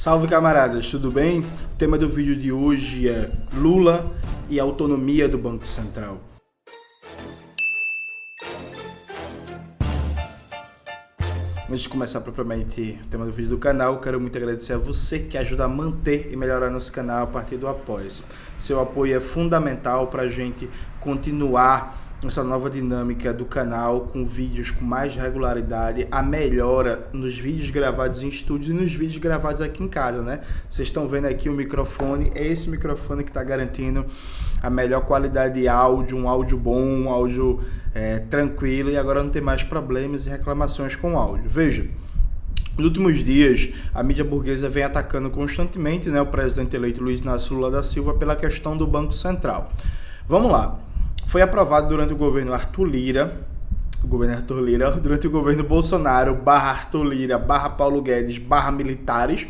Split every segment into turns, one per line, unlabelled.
Salve camaradas, tudo bem? O tema do vídeo de hoje é Lula e a autonomia do Banco Central. Antes de começar propriamente o tema do vídeo do canal, quero muito agradecer a você que ajuda a manter e melhorar nosso canal a partir do Apoia-se. Seu apoio é fundamental para a gente continuar essa nova dinâmica do canal, com vídeos com mais regularidade, a melhora nos vídeos gravados em estúdios e nos vídeos gravados aqui em casa, né? Vocês estão vendo aqui o microfone, é esse microfone que está garantindo a melhor qualidade de áudio, um áudio bom, um áudio tranquilo, e agora não tem mais problemas e reclamações com o áudio. Veja, nos últimos dias, a mídia burguesa vem atacando constantemente, né, o presidente eleito Luiz Inácio Lula da Silva pela questão do Banco Central. Vamos lá. Foi aprovado durante o governo Arthur Lira, durante o governo Bolsonaro, /Arthur Lira, /Paulo Guedes, /militares,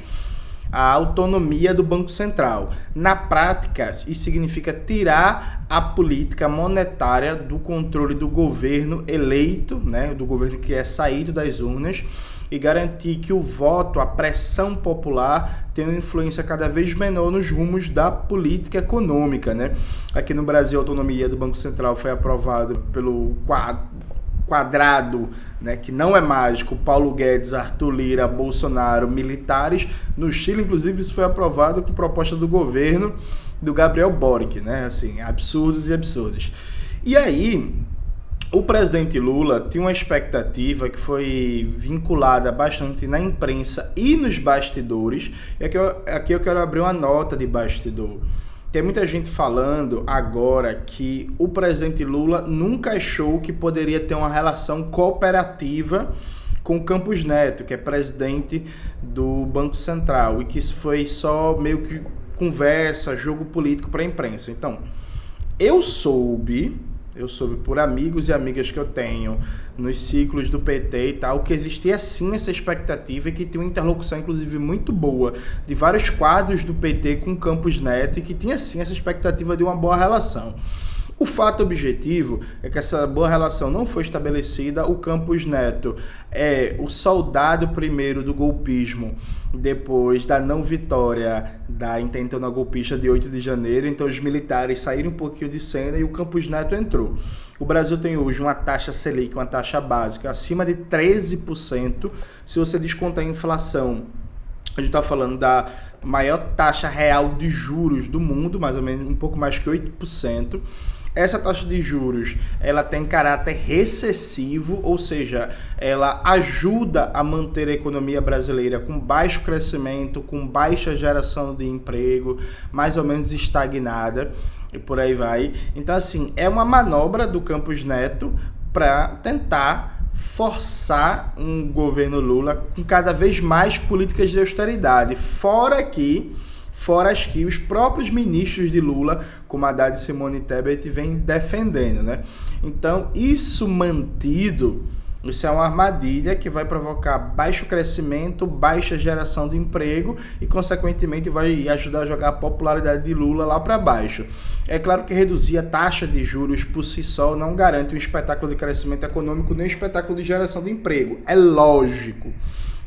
a autonomia do Banco Central. Na prática, isso significa tirar a política monetária do controle do governo eleito, né, do governo que é saído das urnas, e garantir que o voto, a pressão popular, tenha uma influência cada vez menor nos rumos da política econômica, né? Aqui no Brasil, a autonomia do Banco Central foi aprovada pelo quadrado, né, que não é mágico, Paulo Guedes, Arthur Lira, Bolsonaro, militares. No Chile, inclusive, isso foi aprovado com proposta do governo do Gabriel Boric, né? Assim, absurdos e absurdos. E aí, o presidente Lula tinha uma expectativa que foi vinculada bastante na imprensa e nos bastidores. E aqui eu quero abrir uma nota de bastidor. Tem muita gente falando agora que o presidente Lula nunca achou que poderia ter uma relação cooperativa com Campos Neto, que é presidente do Banco Central, e que isso foi só meio que conversa, jogo político para a imprensa. Então, eu soube por amigos e amigas que eu tenho nos ciclos do PT e tal, que existia sim essa expectativa e que tinha uma interlocução, inclusive, muito boa de vários quadros do PT com Campos Neto, e que tinha sim essa expectativa de uma boa relação. O fato objetivo é que essa boa relação não foi estabelecida. O Campos Neto é o soldado primeiro do golpismo, depois da não vitória da intentona golpista de 8 de janeiro. Então os militares saíram um pouquinho de cena e o Campos Neto entrou. O Brasil tem hoje uma taxa Selic, uma taxa básica, acima de 13%. Se você descontar a inflação, a gente está falando da maior taxa real de juros do mundo, mais ou menos um pouco mais que 8%. Essa taxa de juros, ela tem caráter recessivo, ou seja, ela ajuda a manter a economia brasileira com baixo crescimento, com baixa geração de emprego, mais ou menos estagnada, e por aí vai. Então, assim, é uma manobra do Campos Neto para tentar forçar um governo Lula com cada vez mais políticas de austeridade, fora as que os próprios ministros de Lula, como Haddad e Simone Tebet, vêm defendendo, né? Então, isso mantido, isso é uma armadilha que vai provocar baixo crescimento, baixa geração de emprego e, consequentemente, vai ajudar a jogar a popularidade de Lula lá para baixo. É claro que reduzir a taxa de juros por si só não garante um espetáculo de crescimento econômico nem um espetáculo de geração de emprego. É lógico.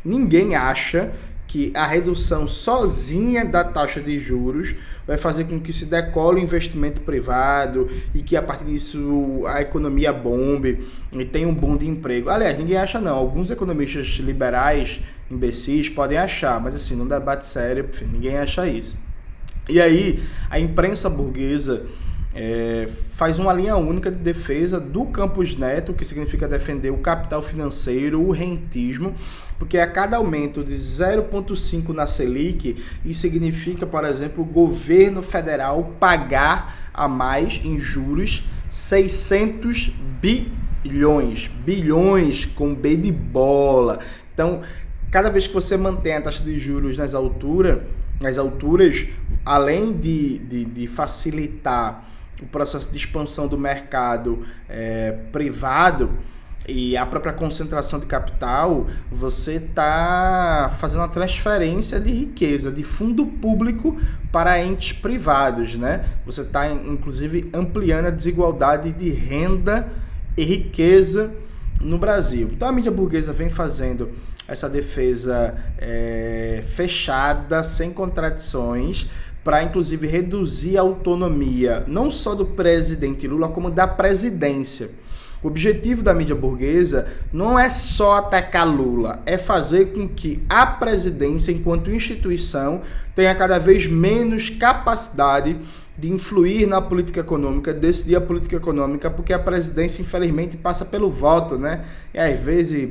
Ninguém acha que a redução sozinha da taxa de juros vai fazer com que se decole o investimento privado e que a partir disso a economia bombe e tenha um boom de emprego. Aliás, ninguém acha não. Alguns economistas liberais, imbecis, podem achar, mas assim, num debate sério, ninguém acha isso. E aí, a imprensa burguesa faz uma linha única de defesa do Campos Neto, que significa defender o capital financeiro, o rentismo, porque a cada aumento de 0,5 na Selic, isso significa, por exemplo, o governo federal pagar a mais em juros 600 bilhões com B de bola. Então, cada vez que você mantém a taxa de juros nas alturas, além de facilitar o processo de expansão do mercado privado e a própria concentração de capital, você está fazendo uma transferência de riqueza de fundo público para entes privados, né? Você está, inclusive, ampliando a desigualdade de renda e riqueza no Brasil. Então a mídia burguesa vem fazendo essa defesa fechada, sem contradições, para inclusive reduzir a autonomia, não só do presidente Lula, como da presidência. O objetivo da mídia burguesa não é só atacar Lula, é fazer com que a presidência, enquanto instituição, tenha cada vez menos capacidade de influir na política econômica, decidir a política econômica, porque a presidência, infelizmente, passa pelo voto, né? E às vezes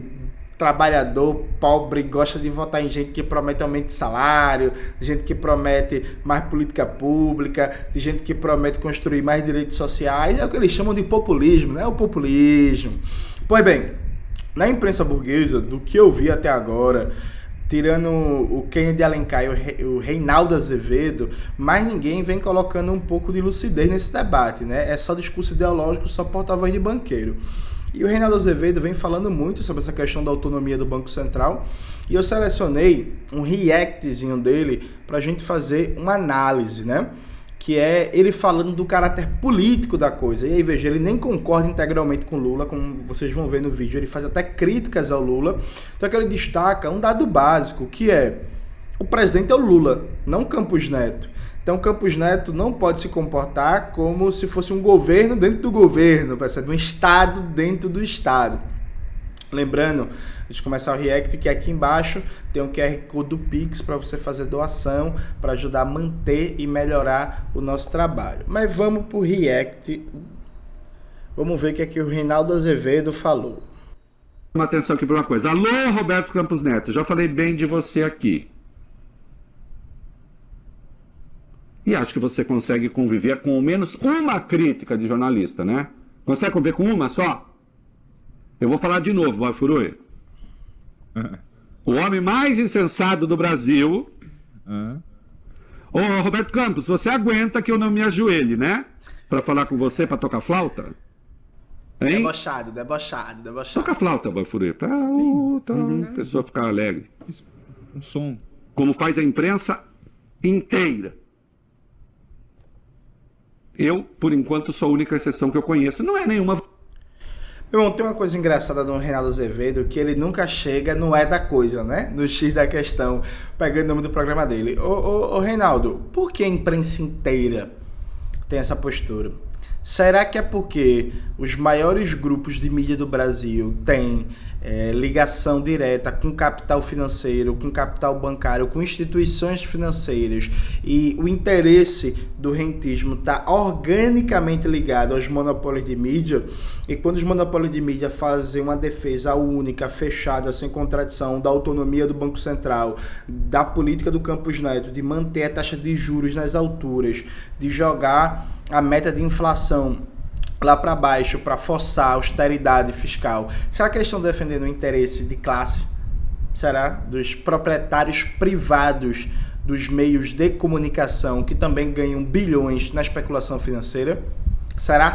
trabalhador pobre gosta de votar em gente que promete aumento de salário, de gente que promete mais política pública, de gente que promete construir mais direitos sociais. É o que eles chamam de populismo, né? O populismo. Pois bem, na imprensa burguesa, do que eu vi até agora, tirando o Kennedy Alencar e o Reinaldo Azevedo, mais ninguém vem colocando um pouco de lucidez nesse debate, né? É só discurso ideológico, só porta-voz de banqueiro. E o Reinaldo Azevedo vem falando muito sobre essa questão da autonomia do Banco Central, e eu selecionei um reactzinho dele para a gente fazer uma análise, né? Que é ele falando do caráter político da coisa. E aí, veja, ele nem concorda integralmente com Lula, como vocês vão ver no vídeo, ele faz até críticas ao Lula. Então, que ele destaca um dado básico, que é: o presidente é o Lula, não Campos Neto. Então, Campos Neto não pode se comportar como se fosse um governo dentro do governo, percebe? Um Estado dentro do Estado. Lembrando, antes de começar o react, que aqui embaixo tem um QR Code do Pix para você fazer doação, para ajudar a manter e melhorar o nosso trabalho. Mas vamos para o react. Vamos ver o que é que o Reinaldo Azevedo falou.
Uma atenção aqui para uma coisa. Alô, Roberto Campos Neto, já falei bem de você aqui. E acho que você consegue conviver com ao menos uma crítica de jornalista, né? Consegue conviver com uma só? Eu vou falar de novo, Bafurui. O homem mais insensato do Brasil. Ô, Roberto Campos, você aguenta que eu não me ajoelhe, né? Pra falar com você, pra tocar flauta? Hein?
Debochado.
Toca flauta, Bafurui, pra a pessoa ficar alegre.
Um som.
Como faz a imprensa inteira. Eu, por enquanto, sou a única exceção que eu conheço. Não é nenhuma...
Meu irmão, tem uma coisa engraçada no Reinaldo Azevedo, que ele nunca chega no é da coisa, né? No X da questão, pegando o nome do programa dele. Ô Reinaldo, por que a imprensa inteira tem essa postura? Será que é porque os maiores grupos de mídia do Brasil têm ligação direta com capital financeiro, com capital bancário, com instituições financeiras, e o interesse do rentismo está organicamente ligado aos monopólios de mídia? E quando os monopólios de mídia fazem uma defesa única, fechada, sem contradição, da autonomia do Banco Central, da política do Campos Neto, de manter a taxa de juros nas alturas, de jogar a meta de inflação lá para baixo, para forçar a austeridade fiscal, será que eles estão defendendo o interesse de classe? Será? Dos proprietários privados dos meios de comunicação, que também ganham bilhões na especulação financeira? Será?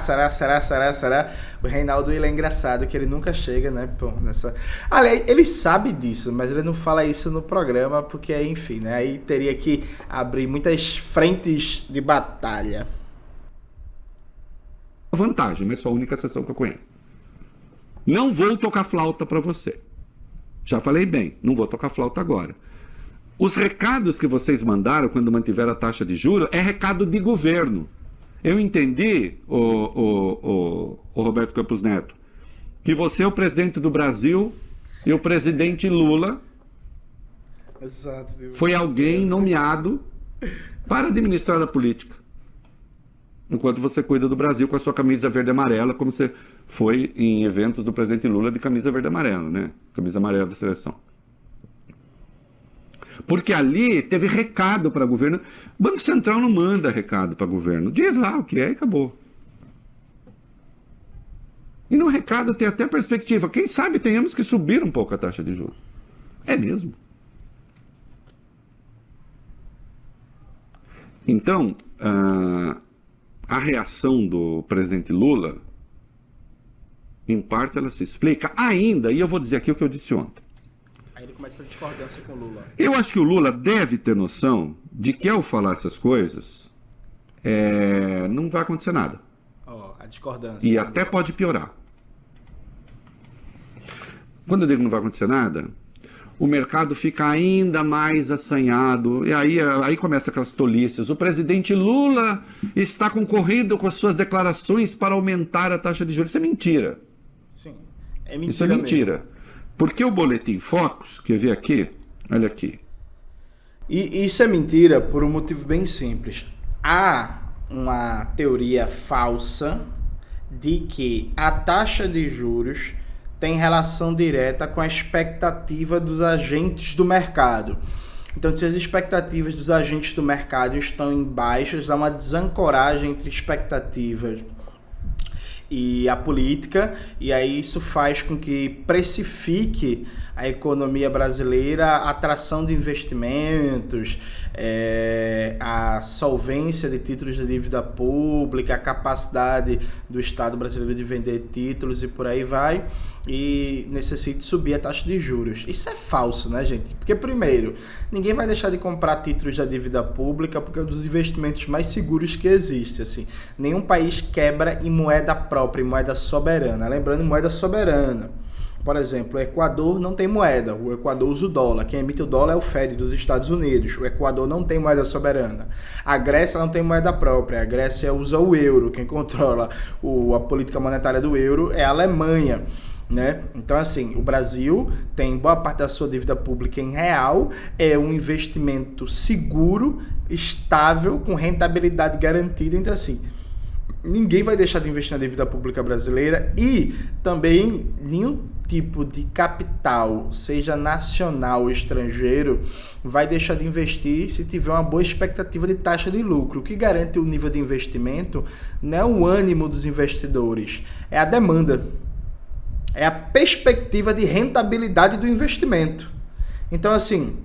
O Reinaldo, ele é engraçado, que ele nunca chega, né? Nessa... Aliás, ele sabe disso, mas ele não fala isso no programa, porque, enfim, né? Aí teria que abrir muitas frentes de batalha.
Vantagem, mas só a única exceção que eu conheço. Não vou tocar flauta para você. Já falei bem, não vou tocar flauta agora. Os recados que vocês mandaram quando mantiveram a taxa de juros é recado de governo. Eu entendi, o Roberto Campos Neto, que você é o presidente do Brasil e o presidente Lula foi alguém nomeado para administrar a política. Enquanto você cuida do Brasil com a sua camisa verde e amarela, como você foi em eventos do presidente Lula de camisa verde e amarela, né? Camisa amarela da seleção. Porque ali teve recado para o governo. O Banco Central não manda recado para o governo. Diz lá o que é e acabou. E no recado tem até perspectiva. Quem sabe tenhamos que subir um pouco a taxa de juros. É mesmo. Então, a reação do presidente Lula, em parte, ela se explica ainda, e eu vou dizer aqui o que eu disse ontem.
Aí ele começa a discordância com o Lula.
Eu acho que o Lula deve ter noção de que, ao falar essas coisas, não vai acontecer nada.
A discordância.
E até pode piorar. Quando eu digo não vai acontecer nada, o mercado fica ainda mais assanhado, e aí começa aquelas tolices. O presidente Lula está concorrido com as suas declarações para aumentar a taxa de juros. Isso é mentira.
Sim, é mentira.
Isso é mentira.
Mesmo.
Porque o Boletim Focus, quer ver aqui? Olha aqui.
E isso é mentira por um motivo bem simples. Há uma teoria falsa de que a taxa de juros tem relação direta com a expectativa dos agentes do mercado. Então, se as expectativas dos agentes do mercado estão em baixas, há uma desancoragem entre expectativas e a política, e aí isso faz com que precifique a economia brasileira, a atração de investimentos, a solvência de títulos de dívida pública, a capacidade do Estado brasileiro de vender títulos e por aí vai, e necessite subir a taxa de juros. Isso é falso, né, gente? Porque, primeiro, ninguém vai deixar de comprar títulos da dívida pública porque é um dos investimentos mais seguros que existe. Assim. Nenhum país quebra em moeda própria, em moeda soberana. Lembrando, moeda soberana. Por exemplo, o Equador não tem moeda, o Equador usa o dólar. Quem emite o dólar é o Fed dos Estados Unidos. O Equador não tem moeda soberana. A Grécia não tem moeda própria, a Grécia usa o euro. Quem controla a política monetária do euro é a Alemanha. Né? Então, assim, o Brasil tem boa parte da sua dívida pública em real, é um investimento seguro, estável, com rentabilidade garantida. Então, assim, ninguém vai deixar de investir na dívida pública brasileira e também nenhum tipo de capital, seja nacional ou estrangeiro, vai deixar de investir se tiver uma boa expectativa de taxa de lucro. O que garante o nível de investimento não é o ânimo dos investidores, é a demanda. É a perspectiva de rentabilidade do investimento. Então, assim,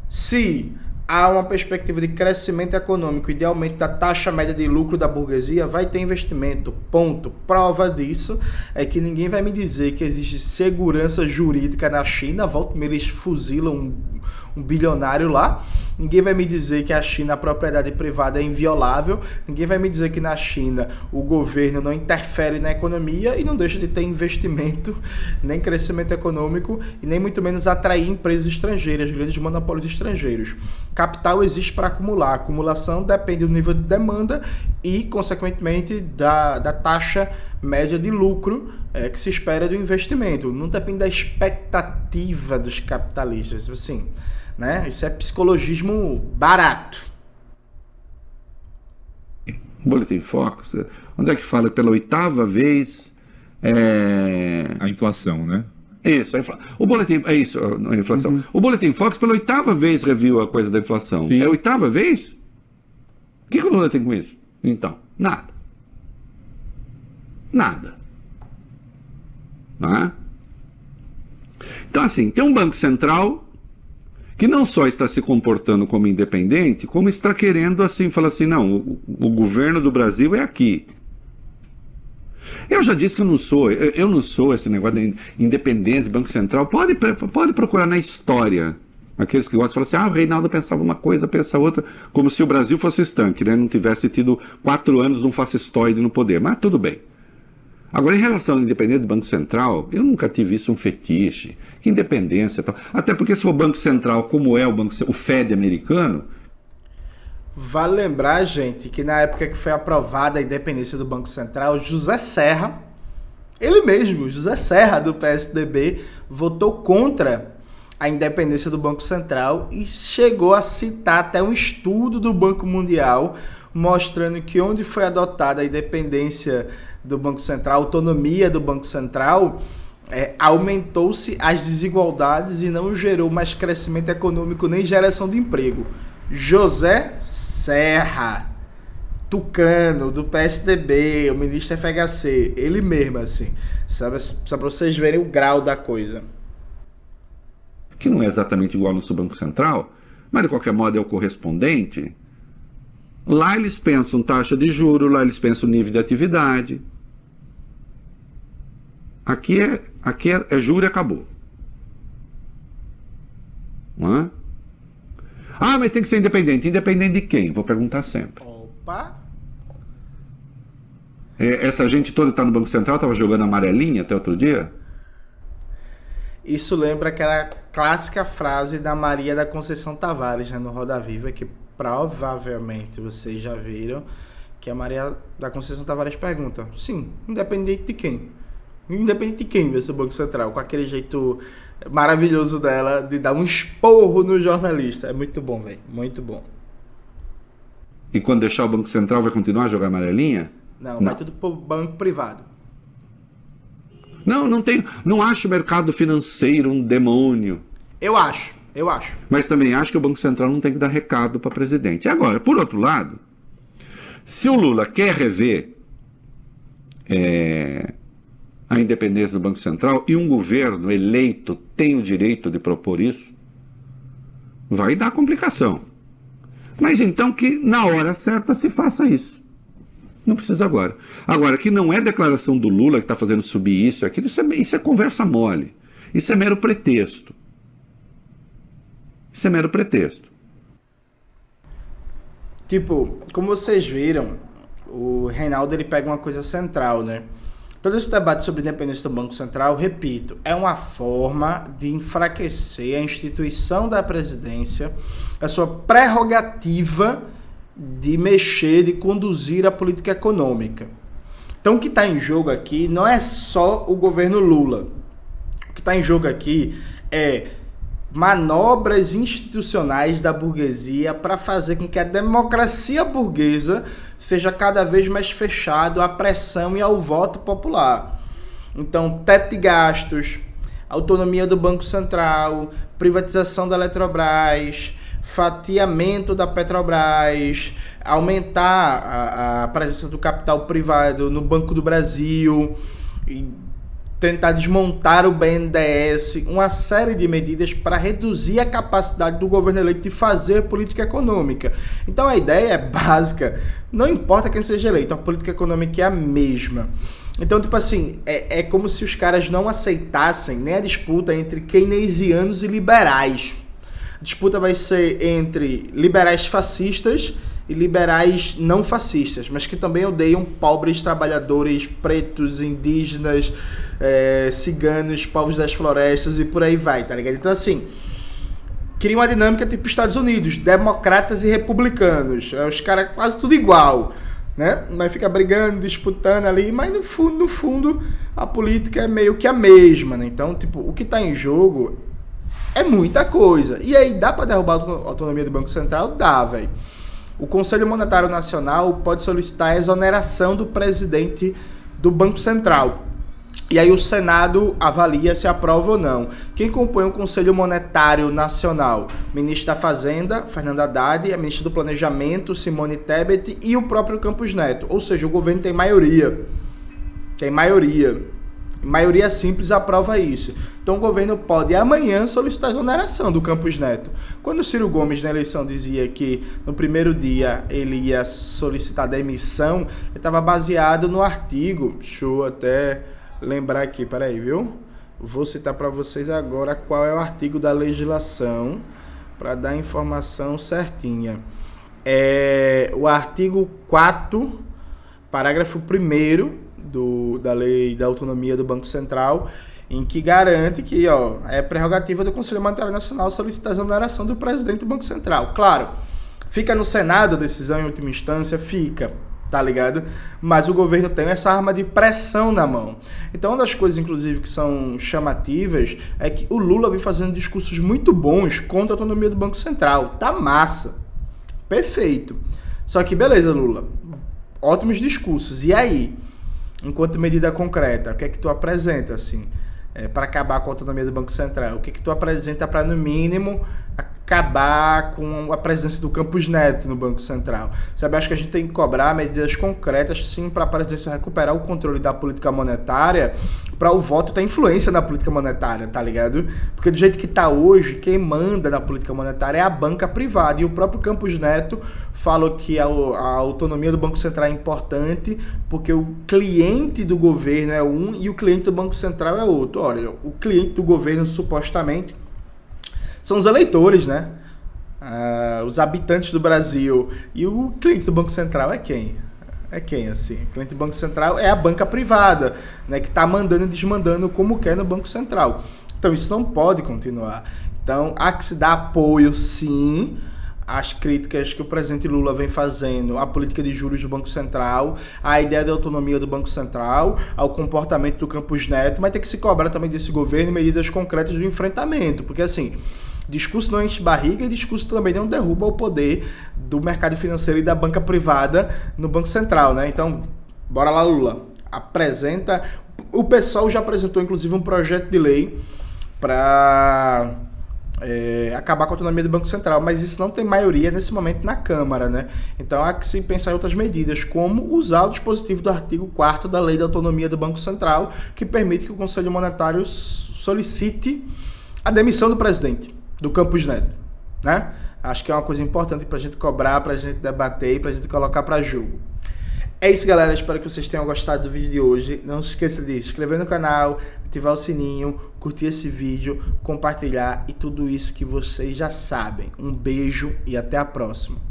se há uma perspectiva de crescimento econômico e de aumento da taxa média de lucro da burguesia, vai ter investimento, ponto. Prova disso é que ninguém vai me dizer que existe segurança jurídica na China, volta e meia eles fuzilam um bilionário lá. Ninguém vai me dizer que a China, a propriedade privada é inviolável. Ninguém vai me dizer que na China o governo não interfere na economia e não deixa de ter investimento, nem crescimento econômico e nem muito menos atrair empresas estrangeiras, grandes monopólios estrangeiros. Capital existe para acumular. A acumulação depende do nível de demanda e, consequentemente, da taxa média de lucro que se espera do investimento. Não depende da expectativa dos capitalistas. Assim, né? Isso é psicologismo barato.
O Boletim Focus, onde é que fala pela 8ª vez
a inflação, né?
Isso, o boletim, é isso, a inflação. Uhum. O Boletim Focus pela 8ª vez reviu a coisa da inflação. Sim. É a 8ª vez? O que o Lula tem com isso? Então, nada. Nada. Não é? Então, assim, tem um Banco Central que não só está se comportando como independente, como está querendo, assim, falar assim, não, o governo do Brasil é aqui. Eu já disse que eu não sou esse negócio de independência, Banco Central. Pode procurar na história. Aqueles que gostam de falar assim, o Reinaldo pensava uma coisa, pensa outra, como se o Brasil fosse estanque, né? Não tivesse tido 4 anos de um fascistoide no poder. Mas tudo bem. Agora, em relação à independência do Banco Central, eu nunca tive isso um fetiche. Que independência e tal. Até porque se for o Banco Central, como é o Fed americano...
Vale lembrar, gente, que na época que foi aprovada a independência do Banco Central, José Serra, ele mesmo, José Serra, do PSDB, votou contra a independência do Banco Central e chegou a citar até um estudo do Banco Mundial mostrando que onde foi adotada a independência do Banco Central, a autonomia do Banco Central, aumentou-se as desigualdades e não gerou mais crescimento econômico nem geração de emprego. José Serra, tucano, do PSDB, o ministro FHC, ele mesmo, assim, sabe, só para vocês verem o grau da coisa.
Que não é exatamente igual ao nosso Banco Central, mas de qualquer modo é o correspondente. Lá eles pensam taxa de juros, lá eles pensam nível de atividade. Aqui é juro e acabou. Não é? Mas tem que ser independente. Independente de quem? Vou perguntar sempre.
Opa!
Essa gente toda está no Banco Central, estava jogando amarelinha até outro dia?
Isso lembra aquela clássica frase da Maria da Conceição Tavares, né, no Roda Viva, que provavelmente vocês já viram, que a Maria da Conceição Tavares pergunta, sim, independente de quem? Independente de quem vai ser o Banco Central, com aquele jeito maravilhoso dela de dar um esporro no jornalista. É muito bom, velho, muito bom.
E quando deixar o Banco Central vai continuar a jogar amarelinha?
Não, vai tudo pro banco privado.
Não acho o mercado financeiro um demônio.
Eu acho.
Mas também acho que o Banco Central não tem que dar recado para presidente. Agora, por outro lado, se o Lula quer rever a independência do Banco Central e um governo eleito tem o direito de propor isso, vai dar complicação. Mas então que na hora certa se faça isso. Não precisa agora. Agora, que não é declaração do Lula que está fazendo subir isso, aquilo, isso é conversa mole. Isso é mero pretexto. Isso é mero pretexto.
Tipo, como vocês viram, o Reinaldo ele pega uma coisa central, né? Todo esse debate sobre a independência do Banco Central, repito, é uma forma de enfraquecer a instituição da presidência, a sua prerrogativa de mexer, de conduzir a política econômica. Então o que está em jogo aqui não é só o governo Lula. O que está em jogo aqui é manobras institucionais da burguesia para fazer com que a democracia burguesa seja cada vez mais fechado à pressão e ao voto popular. Então, teto de gastos, autonomia do Banco Central, privatização da Eletrobras, fatiamento da Petrobras, aumentar a presença do capital privado no Banco do Brasil, e tentar desmontar o BNDES, uma série de medidas para reduzir a capacidade do governo eleito de fazer política econômica. Então a ideia é básica, não importa quem seja eleito, a política econômica é a mesma. Então, tipo assim, é como se os caras não aceitassem nem a disputa entre keynesianos e liberais. A disputa vai ser entre liberais fascistas e liberais não fascistas, mas que também odeiam pobres, trabalhadores, pretos, indígenas, ciganos, povos das florestas e por aí vai, tá ligado? Então, assim, cria uma dinâmica tipo Estados Unidos, democratas e republicanos, os caras quase tudo igual, né? Mas fica brigando, disputando ali, mas no fundo, a política é meio que a mesma, né? Então, tipo, o que tá em jogo é muita coisa. E aí, dá pra derrubar a autonomia do Banco Central? Dá, velho. O Conselho Monetário Nacional pode solicitar a exoneração do presidente do Banco Central. E aí o Senado avalia se aprova ou não. Quem compõe o Conselho Monetário Nacional? Ministro da Fazenda, Fernando Haddad, a ministra do Planejamento, Simone Tebet e o próprio Campos Neto. Ou seja, o governo tem maioria. Maioria simples aprova isso. Então o governo pode amanhã solicitar a exoneração do Campos Neto. Quando o Ciro Gomes na eleição dizia que no primeiro dia ele ia solicitar demissão, ele estava baseado no artigo, deixa eu até lembrar aqui, peraí, viu? Vou citar para vocês agora qual é o artigo da legislação para dar a informação certinha. É o artigo 4º, parágrafo 1º da Lei da Autonomia do Banco Central, em que garante que é prerrogativa do Conselho Monetário Nacional solicitar a exoneração do presidente do Banco Central. Claro, fica no Senado a decisão em última instância, fica, tá ligado? Mas o governo tem essa arma de pressão na mão. Então, uma das coisas, inclusive, que são chamativas é que o Lula vem fazendo discursos muito bons contra a autonomia do Banco Central. Tá massa. Perfeito. Só que, beleza, Lula. Ótimos discursos. E aí? Enquanto medida concreta, o que é que tu apresenta, assim, para acabar com a autonomia do Banco Central? O que é que tu apresenta para, no mínimo, acabar com a presença do Campos Neto no Banco Central? Sabe, acho que a gente tem que cobrar medidas concretas, sim, para a presidência recuperar o controle da política monetária, para o voto ter influência na política monetária, tá ligado? Porque do jeito que tá hoje, quem manda na política monetária é a banca privada, e o próprio Campos Neto falou que a autonomia do Banco Central é importante, porque o cliente do governo é um e o cliente do Banco Central é outro. Olha, o cliente do governo, supostamente, são os eleitores, né? Os habitantes do Brasil. E o cliente do Banco Central é quem? É quem, assim? O cliente do Banco Central é a banca privada, né? Que está mandando e desmandando como quer no Banco Central. Então isso não pode continuar. Então há que se dar apoio, sim, às críticas que o presidente Lula vem fazendo à política de juros do Banco Central, à ideia de autonomia do Banco Central, ao comportamento do Campos Neto, mas tem que se cobrar também desse governo medidas concretas do enfrentamento, porque assim, discurso não enche barriga e discurso também não derruba o poder do mercado financeiro e da banca privada no Banco Central, né? Então, bora lá, Lula. Apresenta. O PSOL já apresentou, inclusive, um projeto de lei para acabar com a autonomia do Banco Central, mas isso não tem maioria nesse momento na Câmara, né? Então há que se pensar em outras medidas, como usar o dispositivo do artigo 4º da Lei da Autonomia do Banco Central, que permite que o Conselho Monetário solicite a demissão do presidente, do Campos Neto, né? Acho que é uma coisa importante para a gente cobrar, para a gente debater e para a gente colocar para jogo. É isso, galera. Espero que vocês tenham gostado do vídeo de hoje. Não se esqueça de se inscrever no canal, ativar o sininho, curtir esse vídeo, compartilhar e tudo isso que vocês já sabem. Um beijo e até a próxima.